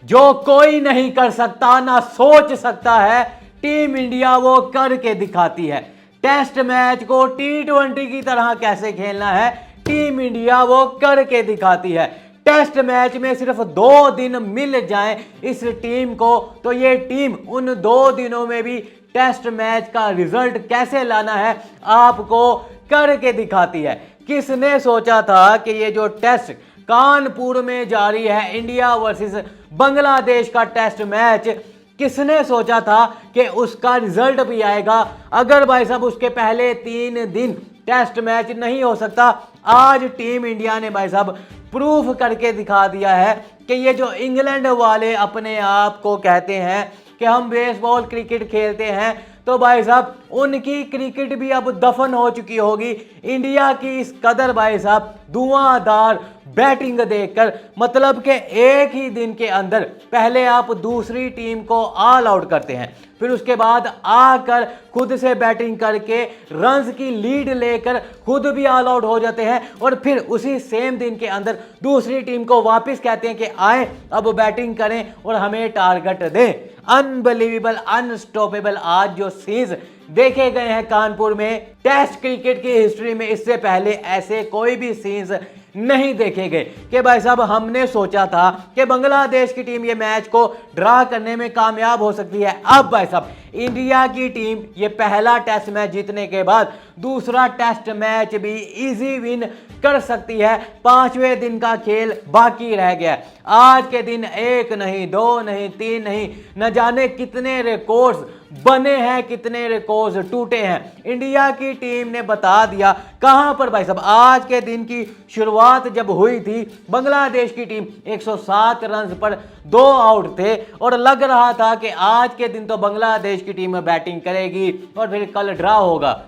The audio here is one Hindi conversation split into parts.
जो कोई नहीं कर सकता ना सोच सकता है, टीम इंडिया वो करके दिखाती है। टेस्ट मैच को T20 की तरह कैसे खेलना है, टीम इंडिया वो करके दिखाती है। टेस्ट मैच में सिर्फ 2 दिन मिल जाएं इस टीम को, तो ये टीम उन 2 दिनों में भी टेस्ट मैच का रिजल्ट कैसे लाना है आपको करके दिखाती है। किसने सोचा था कि ये जो टेस्ट कानपुर में जारी है, इंडिया वर्सेस बांग्लादेश का टेस्ट मैच, किसने सोचा था कि उसका रिजल्ट भी आएगा। अगर भाई साहब उसके पहले 3 दिन टेस्ट मैच नहीं हो सकता, आज टीम इंडिया ने भाई साहब प्रूफ करके दिखा दिया है कि ये जो इंग्लैंड वाले अपने आप को कहते हैं कि हम बेसबॉल क्रिकेट खेलते हैं, तो भाई साहब उनकी क्रिकेट भी अब दफन हो चुकी होगी। इंडिया की इस कदर भाई साहब धुआंधार बैटिंग देखकर, मतलब कि एक ही दिन के अंदर पहले आप दूसरी टीम को ऑल आउट करते हैं, फिर उसके बाद आकर खुद से बैटिंग करके रन्स की लीड लेकर खुद भी ऑल आउट हो जाते हैं, और फिर उसी सेम दिन के अंदर दूसरी टीम को वापस कहते हैं कि आए अब बैटिंग करें और हमें टारगेट दें। अनबिलीवेबल, अनस्टॉपेबल आज जो सीन्स देखे गए हैं कानपुर में, टेस्ट क्रिकेट की हिस्ट्री में इससे पहले ऐसे कोई भी सीन्स नहीं देखे गए कि भाई साहब हमने सोचा था कि बांग्लादेश की टीम ये मैच को ड्रा करने में कामयाब हो सकती है। अब भाई साहब इंडिया की टीम ये पहला टेस्ट मैच जीतने के बाद दूसरा टेस्ट मैच भी इजी विन कर सकती है। 5वें दिन का खेल बाकी रह गया। आज के दिन 1 नहीं, 2 नहीं, 3 नहीं, न जाने कितने रिकॉर्ड्स बने हैं, कितने रिकॉर्ड्स टूटे हैं। इंडिया की टीम ने बता दिया कहां पर भाई साहब। आज के दिन की शुरुआत जब हुई थी, बांग्लादेश की टीम 107 रन पर 2 आउट थे और लग रहा था कि आज के दिन तो बांग्लादेश की टीम बैटिंग करेगी और फिर कल ड्रा होगा,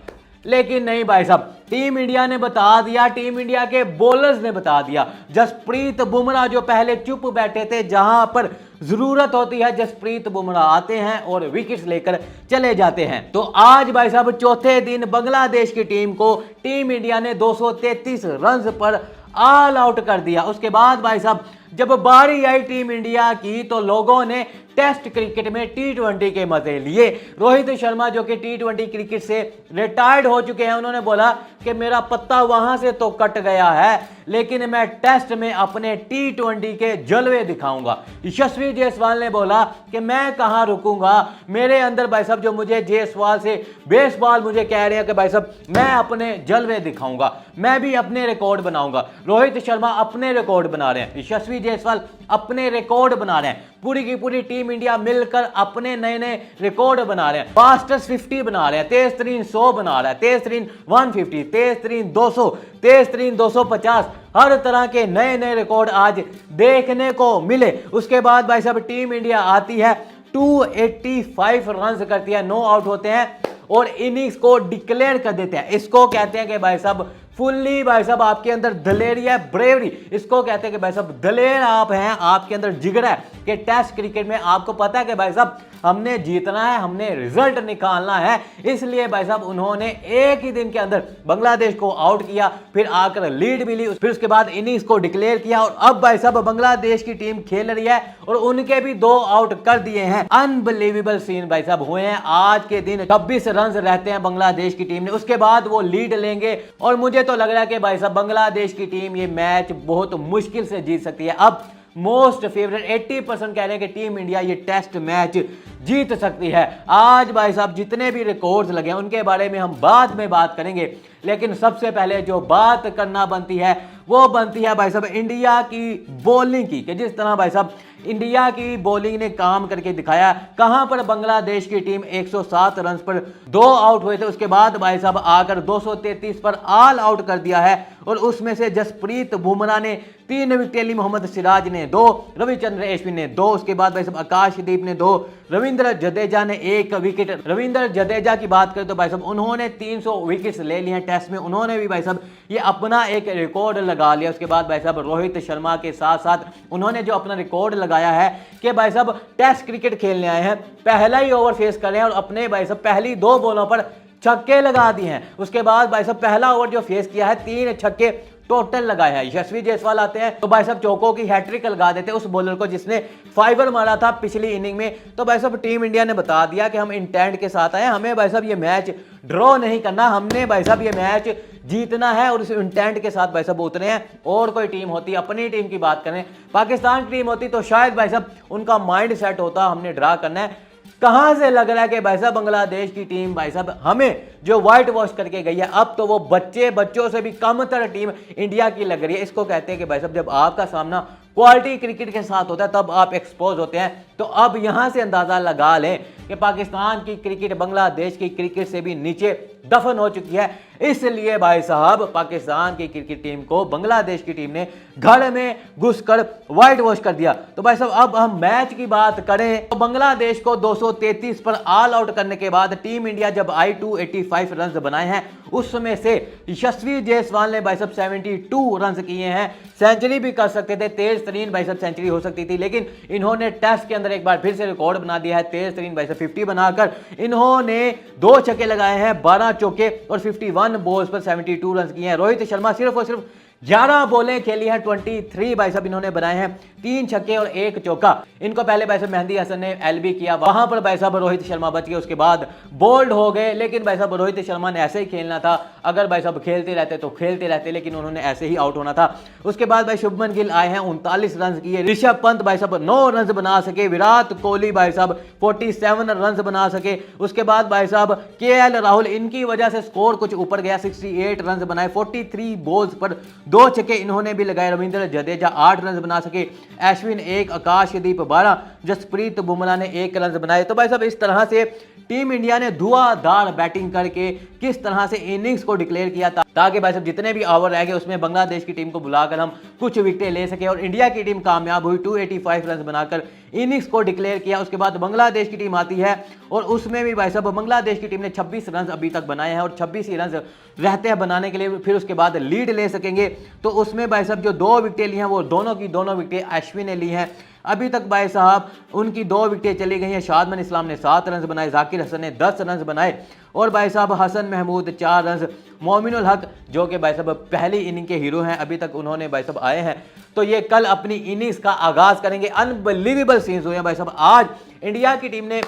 लेकिन नहीं भाई साहब। टीम इंडिया ने बता दिया, टीम इंडिया के बॉलर्स ने बता दिया। जसप्रीत बुमराह जो पहले चुप बैठे थे, जहां पर जरूरत होती है जसप्रीत बुमराह आते हैं और विकेट्स लेकर चले जाते हैं। तो आज भाई साहब चौथे दिन बांग्लादेश की टीम को टीम इंडिया ने 233 रन पर ऑल आउट कर दिया। उसके बाद भाई साहब जब बारी आई टीम इंडिया की, तो लोगों ने टेस्ट क्रिकेट में T20 के मजे लिए। रोहित शर्मा जो कि T20 क्रिकेट से रिटायर्ड हो चुके हैं, उन्होंने बोला कि मेरा पत्ता वहां से तो कट गया है, लेकिन मैं टेस्ट में अपने T20 के जलवे दिखाऊंगा। यशस्वी जायसवाल ने बोला कि मैं कहां रुकूंगा, मेरे अंदर भाई साहब जो मुझे जायसवाल से बेसबॉल मुझे कह रहे हैं कि भाई साहब मैं अपने जलवे दिखाऊंगा, मैं भी अपने रिकॉर्ड बनाऊंगा। रोहित शर्मा अपने रिकॉर्ड बना रहे हैं, यशस्वी जायसवाल अपने रिकॉर्ड बना रहे हैं, पूरी की पूरी टीम इंडिया मिलकर अपने नए नए रिकॉर्ड बना रहे हैं। फास्टेस्ट 50 बना रहे हैं, तेज तरीन 100 बना रहा है, तेज तरीन 150, तेज तरीन 200, तेज तरीन 250, हर तरह के नए नए रिकॉर्ड आज देखने को मिले। उसके बाद भाई साहब टीम इंडिया आती है 285 रन करती है, 9 आउट होते हैं और इनिंग्स को डिक्लेयर कर देते हैं। इसको कहते हैं कि भाई साहब फुल्ली भाई साहब आपके अंदर दलेरी है, ब्रेवरी। इसको कहते हैं कि भाई साहब दलेर आप हैं, आपके अंदर जिगर है कि टेस्ट क्रिकेट में आपको पता है कि भाई साहब हमने जीतना है, हमने रिजल्ट निकालना है। इसलिए भाई साहब उन्होंने एक ही दिन के अंदर बांग्लादेश को आउट किया, फिर आकर लीड भी ली, फिर उसके बाद इनिंग्स को डिक्लेयर किया और अब भाई साहब बांग्लादेश की टीम खेल रही है और उनके भी 2 आउट कर दिए हैं। अनबिलीवेबल सीन भाई साहब हुए हैं आज के दिन। 26 रन रहते हैं बांग्लादेश की टीम ने, उसके बाद वो लीड लेंगे और मुझे तो लग रहा है कि भाई साहब बांग्लादेश की टीम ये मैच बहुत मुश्किल से जीत सकती है। अब मोस्ट फेवरेट 80% कह रहे हैं कि टीम इंडिया ये टेस्ट मैच जीत सकती है। आज भाई साहब जितने भी रिकॉर्ड्स लगे हैं उनके बारे में हम बाद में बात करेंगे, लेकिन सबसे पहले जो बात करना बनती है वो बनती है भाई साहब इंडिया की बॉलिंग की, कि जिस तरह भाई साहब इंडिया की बॉलिंग ने काम करके दिखाया। कहां पर बांग्लादेश की टीम 107 रन पर 2 आउट हुए थे, उसके बाद भाई साहब आकर 233 पर ऑल आउट कर दिया है और उसमें से जसप्रीत बुमराह ने 3 विकेट ली, मोहम्मद सिराज ने 2, रविचंद्र अश्विन ने 2, उसके बाद भाई साहब आकाशदीप ने 2, रविंद्र जडेजा ने 1 विकेट। रविंद्र जडेजा की बात करें तो भाई साहब उन्होंने 300 विकेट्स ले लिए हैं टेस्ट में, उन्होंने भी भाई साहब ये अपना एक रिकॉर्ड लगा लिया। उसके बाद भाई साहब रोहित शर्मा के साथ साथ उन्होंने जो अपना रिकॉर्ड लगाया है कि भाई साहब टेस्ट क्रिकेट खेलने आए हैं, पहला ही ओवर फेस कर रहे हैं और अपने भाई साहब पहली 2 बॉलों पर छक्के लगा दिए हैं। उसके बाद भाई साहब पहला ओवर जो फेस किया है 3 छक्के टोटल लगाए हैं। यशस्वी जायसवाल आते हैं तो भाई साहब चौकों की हैट्रिक लगा देते हैं उस बॉलर को जिसने 5 मारा था पिछली इनिंग में। तो भाई साहब टीम इंडिया ने बता दिया कि हम इंटेंट के साथ आए, हमें भाई साहब ये मैच ड्रॉ नहीं करना, हमने भाई साहब ये मैच जीतना है और उस इंटेंट के साथ भाई साहब उतरे हैं। और कोई टीम होती, अपनी टीम की बात करें, पाकिस्तान की टीम होती तो शायद भाई साहब उनका माइंड सेट होता हमने ड्रा करना है। कहां से लग रहा है कि भाई साहब बांग्लादेश की टीम भाई साहब हमें जो व्हाइट वॉश करके गई है, अब तो वो बच्चों से भी कमतर टीम इंडिया की लग रही है। इसको कहते हैं कि भाई साहब जब आपका सामना क्वालिटी क्रिकेट के साथ होता है तब आप एक्सपोज होते हैं। तो अब यहां से अंदाजा लगा लें कि पाकिस्तान की क्रिकेट बांग्लादेश की क्रिकेट से भी नीचे दफन हो चुकी है। इसलिए भाई साहब पाकिस्तान की क्रिकेट टीम को बांग्लादेश की टीम ने घर में घुसकर व्हाइट वॉश कर दिया। तो भाई साहब अब हम मैच की बात करें तो बांग्लादेश को 233 पर ऑल आउट करने के बाद टीम इंडिया जब आई 285 रन बनाए हैं, उसमें से यशस्वी जायसवाल ने भाई साहब 72 रन किए हैं। सेंचुरी भी कर सकते थे, तेज तरीन भाई साहब सेंचुरी हो सकती थी, लेकिन इन्होंने टेस्ट के अंदर एक बार फिर से रिकॉर्ड बना दिया है। तेज तरीन भाई साहब 50 बनाकर इन्होंने 2 छक्के लगाए हैं, 12 चौके और 51 बॉल्स पर 72 रन किए हैं। रोहित शर्मा सिर्फ और सिर्फ 11 बॉलें खेली हैं, 23 भाई साहब इन्होंने बनाए हैं, 3 छक्के और 1 चौका। इनको पहले भाई साहब मेहंदी हसन ने एलबी किया, वहां पर भाई साहब रोहित शर्मा बच गए, उसके बाद बोल्ड हो गए। लेकिन भाई साहब रोहित शर्मा ने ऐसे ही खेलना था, अगर भाई साहब खेलते रहते तो खेलते रहते, लेकिन उन्होंने ऐसे ही आउट होना था। उसके बाद भाई शुभमन गिल आए हैं, 39 रन किए। ऋषभ पंत भाई साहब 9 रन बना सके। विराट कोहली भाई साहब 47 रन बना सके। उसके बाद भाई साहब केएल राहुल, इनकी वजह से स्कोर कुछ ऊपर गया, 68 रन बनाए, 43 बॉल्स पर 2 छक्के इन्होंने भी लगाए। रविंद्र जडेजा 8 रन बना सके, अश्विन 1, आकाशदीप 12, जसप्रीत बुमराह ने 1 रन बनाए। तो भाई साहब इस तरह से टीम इंडिया ने धुआंधार बैटिंग करके किस तरह से इनिंग्स को डिक्लेयर किया ताकि भाई साहब जितने भी ओवर रह गए उसमें बांग्लादेश की टीम को बुलाकर हम कुछ विकेटें ले सके और इंडिया की टीम कामयाब हुई, 285 रन बनाकर इनिंग्स को डिक्लेयर किया। उसके बाद बांग्लादेश की टीम आती है और उसमें भी भाई साहब बांग्लादेश की टीम ने 26 रन अभी तक बनाए हैं और 26 ही रन रहते हैं बनाने के लिए, फिर उसके बाद लीड ले सकेंगे। तो उसमें भाई साहब जो 2 विकेटें ली हैं वो दोनों की दोनों विकेटें अश्विन ने ली हैं। अभी तक भाई साहब उनकी 2 विकेटें चली गई हैं। शादमन इस्लाम ने 7 रन बनाए, जाकिर हसन ने 10 रन बनाए और भाई साहब हसन महमूद 4 रन। मोमिनुल हक जो कि भाई साहब पहली इनिंग के हीरो हैं, अभी तक उन्होंने भाई साहब आए हैं, तो ये कल अपनी इनिंग्स का आगाज करेंगे। अनबिलीवेबल सीन्स हुए हैं भाई साहब। आज इंडिया की टीम ने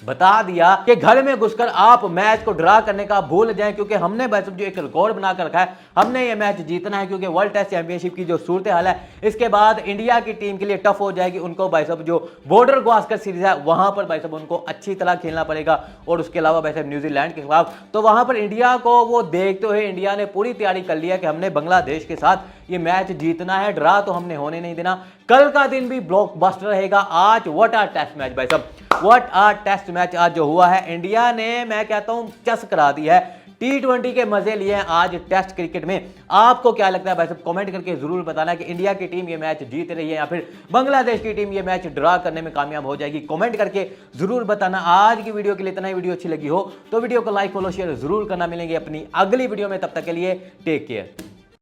बता दिया कि घर में घुसकर आप मैच को ड्रा करने का भूल जाएं, क्योंकि हमने भाई साहब जो एक रिकॉर्ड बनाकर रखा है, हमने ये मैच जीतना है। क्योंकि वर्ल्ड टेस्ट चैंपियनशिप की जो सूरत हाल है, इसके बाद इंडिया की टीम के लिए टफ हो जाएगी। उनको भाई साहब जो बॉर्डर गावस्कर सीरीज है वहां पर भाई साहब उनको अच्छी तरह खेलना पड़ेगा और उसके अलावा भाई साहब न्यूजीलैंड के खिलाफ, तो वहां पर इंडिया को वो देखते हुए इंडिया ने पूरी तैयारी कर लिया कि हमने बांग्लादेश के साथ ये मैच जीतना है, ड्रा तो हमने होने नहीं देना। कल का दिन भी ब्लॉकबस्टर रहेगा। आज व्हाट आर टेस्ट मैच भाई साहब, व्हाट आर टेस्ट मैच आज जो हुआ है, इंडिया ने मैं कहता हूं चस करा दी है। T20 के मजे लिए हैं आज टेस्ट क्रिकेट में। आपको क्या लगता है भाई साहब, कमेंट करके जरूर बताना कि इंडिया की टीम ये मैच जीत रही है या फिर बांग्लादेश की टीम ये मैच ड्रा करने में कामयाब हो जाएगी। कमेंट करके जरूर बताना। आज की वीडियो के लिए इतना ही। वीडियो अच्छी लगी हो तो वीडियो को लाइक फॉलो शेयर जरूर करना। मिलेंगे अपनी अगली वीडियो में, तब तक के लिए टेक केयर।